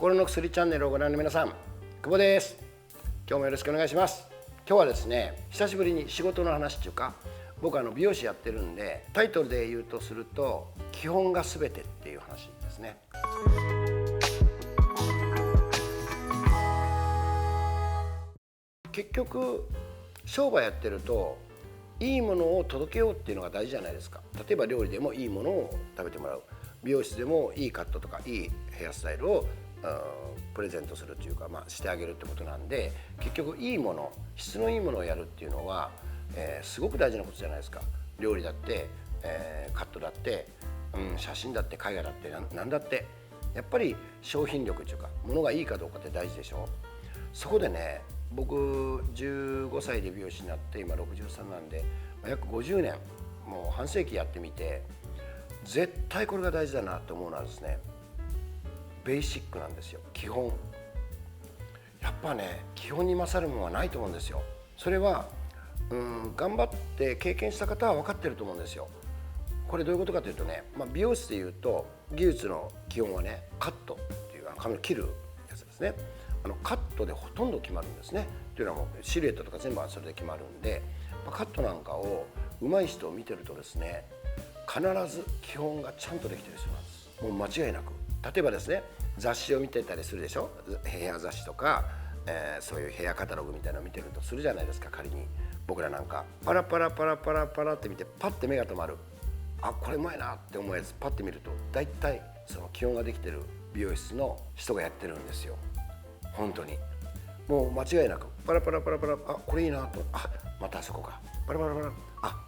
心の薬チャンネルをご覧の皆さん、久保です。今日もよろしくお願いします。今日はですね、久しぶりに仕事の話っていうか、僕美容師やってるんで、タイトルで言うとすると基本が全てっていう話ですね。結局商売やってるといいものを届けようっていうのが大事じゃないですか。例えば料理でもいいものを食べてもらう、美容室でもいいカットとかいいヘアスタイルをプレゼントするというか、してあげるってことなんで、結局いいもの、質のいいものをやるっていうのは、すごく大事なことじゃないですか。料理だって、カットだって、写真だって絵画だって何だってやっぱり商品力というかものがいいかどうかって大事でしょ。そこでね、僕15歳で美容師になって今63なんで、約50年もう半世紀やってみて、絶対これが大事だなと思うのはですね、ベーシックなんですよ。基本。やっぱね、基本に勝るものはないと思うんですよ。それは頑張って経験した方は分かってると思うんですよ。これどういうことかというとね、美容室でいうと技術の基本はね、カットっていう髪を切るやつですね。カットでほとんど決まるんですね。というのはもうシルエットとか全部それで決まるんで、カットなんかを上手い人を見てるとですね、必ず基本がちゃんとできてる人なんです。もう間違いなく。例えばですね、雑誌を見てたりするでしょ。ヘア雑誌とか、そういうヘアカタログみたいなのを見てるとするじゃないですか。仮に僕らなんかパラパラパラパラパラって見て、パッて目が止まる、これうまいなって思うやつパッて見ると、大体その基本ができてる美容室の人がやってるんですよ。本当にもう間違いなくパラパラパラパラ、これいいなと、またあそこか、パラパラパラ、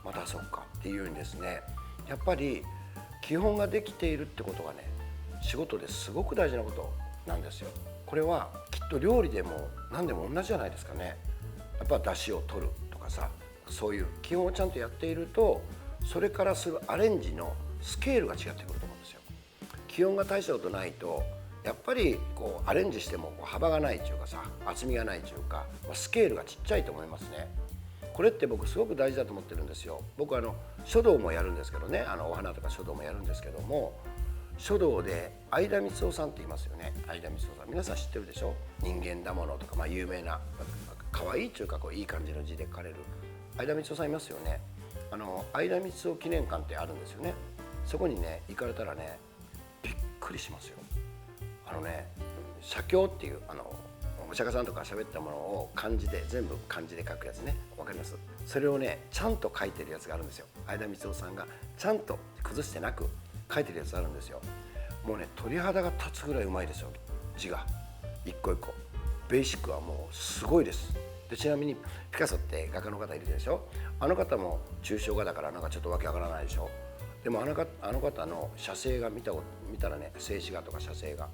またあそこかっていうようにですね、やっぱり基本ができているってことがね、仕事ですごく大事なことなんですよ。これはきっと料理でも何でも同じじゃないですかね。やっぱ出汁を取るとかさ、そういう基本をちゃんとやっていると、それからするアレンジのスケールが違ってくると思うんですよ。基本が大したことないと、やっぱりこうアレンジしても幅がないというかさ、厚みがないというか、スケールがちっちゃいと思いますね。これって僕すごく大事だと思ってるんですよ。僕書道もやるんですけどね、お花とか書道もやるんですけども、書道で相田みつをさんって言いますよね。相田みつをさん、皆さん知ってるでしょ。人間だものとか、有名な可愛いというか、いい感じの字で書かれる相田みつをさんいますよね。相田みつを記念館ってあるんですよね。そこにね行かれたらね、びっくりしますよ。写経っていうお釈迦さんとか喋ったものを漢字で、全部漢字で書くやつね、わかります？それをねちゃんと書いてるやつがあるんですよ。相田みつをさんがちゃんと崩してなく書いてるやつあるんですよ。もうね、鳥肌が立つぐらいうまいですよ、字が一個一個。ベーシックはもうすごいです。でちなみにピカソって画家の方いるでしょ。あの方も抽象画だからなんかちょっとわけわからないでしょ。でもあの方の写生が見たらね、静止画とか写生が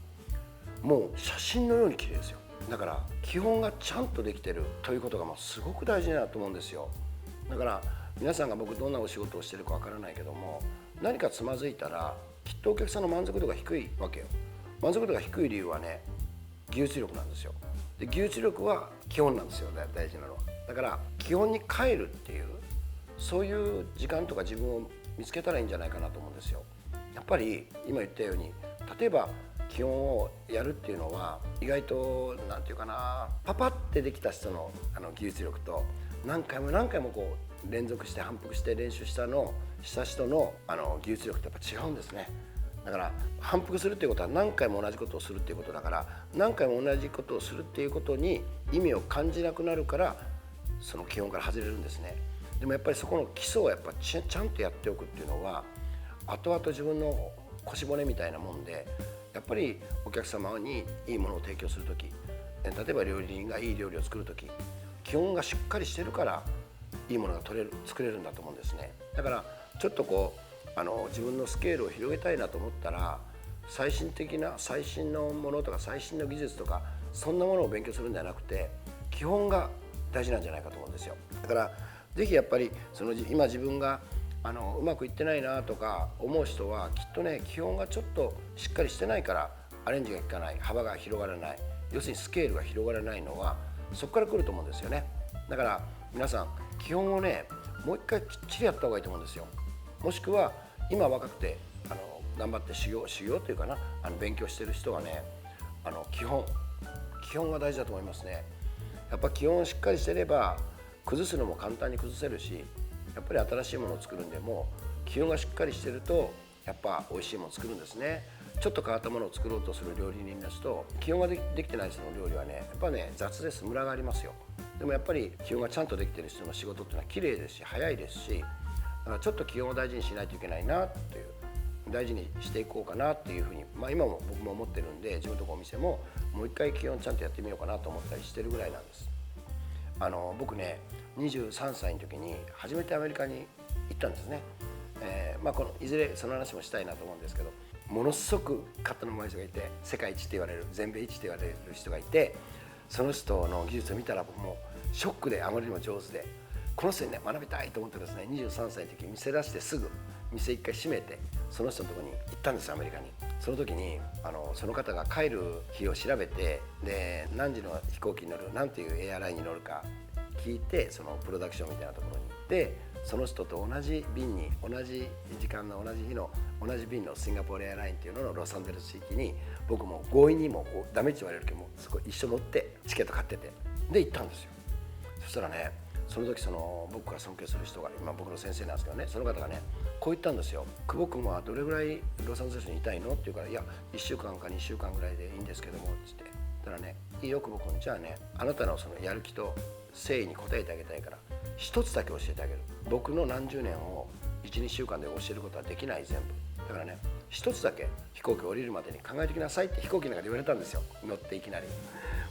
もう写真のように綺麗ですよ。だから基本がちゃんとできてるということがもうすごく大事だと思うんですよ。だから皆さんが僕どんなお仕事をしてるかわからないけども、何かつまずいたらきっとお客さんの満足度が低いわけよ。満足度が低い理由はね、技術力なんですよ。で技術力は基本なんですよ、大事なのは。だから基本に帰るっていう、そういう時間とか自分を見つけたらいいんじゃないかなと思うんですよ。やっぱり今言ったように、例えば基本をやるっていうのは意外となんていうかな、パパってできた人の技術力と、何回も何回もこう連続して反復して練習した人の技術力ってやっぱ違うんですね。だから反復するっていうことは何回も同じことをするっていうことだから、何回も同じことをするっていうことに意味を感じなくなるから、その基本から外れるんですね。でもやっぱりそこの基礎をやっぱちゃんとやっておくっていうのは、後々自分の腰骨みたいなもんで、やっぱりお客様にいいものを提供するとき、例えば料理人がいい料理を作るとき、基本がしっかりしてるからいいものが作れるんだと思うんですね。だからちょっとこう自分のスケールを広げたいなと思ったら、最新のものとか最新の技術とかそんなものを勉強するんじゃなくて、基本が大事なんじゃないかと思うんですよ。だからぜひやっぱり今自分がうまくいってないなとか思う人は、きっとね基本がちょっとしっかりしてないからアレンジがいかない、幅が広がらない、要するにスケールが広がらないのはそこから来ると思うんですよね。だから皆さん基本をね、もう一回きっちりやった方がいいと思うんですよ。もしくは今若くて頑張って修行というかな、勉強してる人はね、基本が大事だと思いますね。やっぱ基本をしっかりしてれば崩すのも簡単に崩せるし、やっぱり新しいものを作るんでも基本がしっかりしてるとやっぱ美味しいものを作るんですね。ちょっと変わったものを作ろうとする料理人ですと基本ができてない人の料理はねやっぱね雑です。ムラがありますよ。でもやっぱり基本がちゃんとできてる人の仕事っていうのは綺麗ですし早いですし、だからちょっと基本を大事にしないといけないなっていう、大事にしていこうかなっていうふうに、今も僕も思ってるんで、自分のとこお店ももう一回基本ちゃんとやってみようかなと思ったりしてるぐらいなんです。僕ね23歳の時に初めてアメリカに行ったんですね。このいずれその話もしたいなと思うんですけど、ものすごくカットのうまい人がいて、世界一って言われる、全米一って言われる人がいて、その人の技術を見たら僕もショックで、あまりにも上手で、この人にね学びたいと思ってですね、23歳の時店出してすぐ店一回閉めてその人のところに行ったんですよ、アメリカに。その時にその方が帰る日を調べて、で何時の飛行機に乗る、何ていうエアラインに乗るか聞いて、そのプロダクションみたいなところに行って、その人と同じ便に、同じ時間の同じ日の同じ便のシンガポールエアラインっていうののロサンゼルス行きに、僕も強引にもダメって言われるけどもそこ一緒乗ってチケット買ってて、で行ったんですよ。そしたらね、その時僕が尊敬する人が、今僕の先生なんですけどね、その方がねこう言ったんですよ。久保君はどれぐらいロサンゼルスにいたいのって言うから、いや1週間か2週間ぐらいでいいんですけどもって言って、だからね、いいよ久保君、じゃあね、あなたのそのやる気と誠意に応えてあげたいから一つだけ教えてあげる。僕の何十年を 1,2 週間で教えることはできない、全部だからね、一つだけ飛行機降りるまでに考えてきなさいって飛行機の中で言われたんですよ。乗っていきなり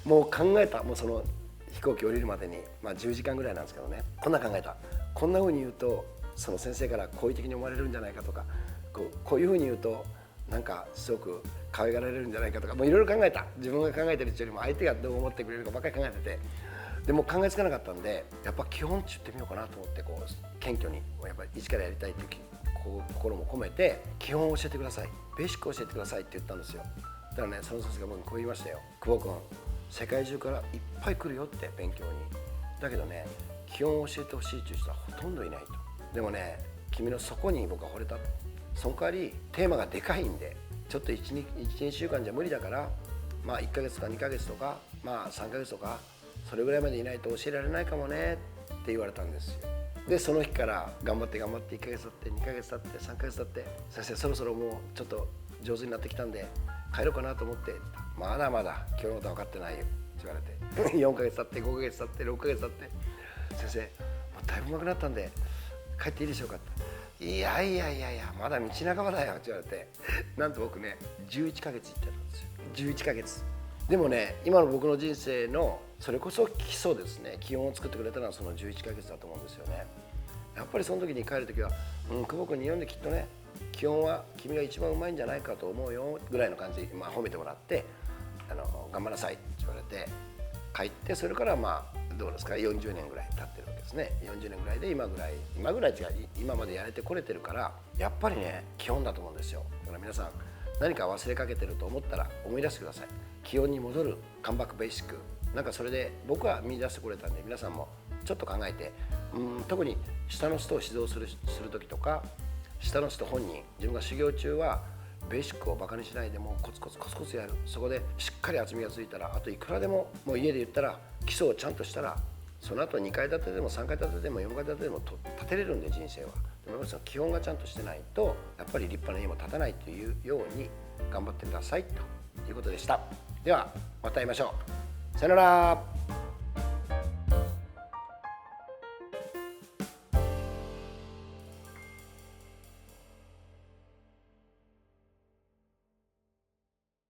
もう考えた、もうその飛行機降りるまでに、10時間ぐらいなんですけどね、こんな考えた。こんな風に言うとその先生から好意的に思われるんじゃないかとか、こういう風に言うとなんかすごく可愛がられるんじゃないかとか、もういろいろ考えた。自分が考えてるうちよりも相手がどう思ってくれるかばっかり考えてて、でも考えつかなかったんで、やっぱ基本って言ってみようかなと思って、謙虚にやっぱり一からやりたいっていう心も込めて、基本を教えてください、ベーシックを教えてくださいって言ったんですよ。だからね、その先生が僕にこう言いましたよ。久保君、世界中からいっぱい来るよって勉強に、だけどね、基本を教えてほしいっていう人はほとんどいないと。でもね、君のそこに僕は惚れたと。その代わりテーマがでかいんで、ちょっと 1,2 週間じゃ無理だから、1ヶ月とか2ヶ月とか、3ヶ月とかそれぐらいまでいないと教えられないかもねって言われたんですよ。でその日から頑張って1ヶ月経って2ヶ月経って3ヶ月経って、先生そろそろもうちょっと上手になってきたんで帰ろうかなと思って、まだまだ今日のことは分かってないよって言われて4ヶ月経って5ヶ月経って6ヶ月経って、先生もうだいぶ上手くなったんで帰っていいでしょうかって、いやまだ道半ばだよって言われて、なんと僕ね11ヶ月行ってたんですよ。11ヶ月でもね、今の僕の人生のそれこそ基礎ですね、基本を作ってくれたのはその11ヶ月だと思うんですよね。やっぱりその時に帰る時は、久保君に読んできっとね、基本は君が一番うまいんじゃないかと思うよぐらいの感じで、褒めてもらって、頑張らさいって言われて帰って、それからどうですか、40年ぐらい経ってるわけですね。40年ぐらいで今ぐらい違う、今までやれてこれてるから、やっぱりね基本だと思うんですよ。だから皆さん何か忘れかけてると思ったら思い出してください。基本に戻る、カムバックベーシック、なんかそれで僕は見出してこれたんで、皆さんもちょっと考えて、特に下の人を指導する時とか、下の人本人、自分が修行中はベーシックをバカにしないで、もうコツコツやる。そこでしっかり厚みがついたら、あといくらでも、もう家で言ったら基礎をちゃんとしたら、その後2階建てでも3階建てでも4階建てでも建てれるんで、人生は。でも基本がちゃんとしてないとやっぱり立派な家も建たないというように頑張ってくださいということでした。ではまた会いましょう。さよなら。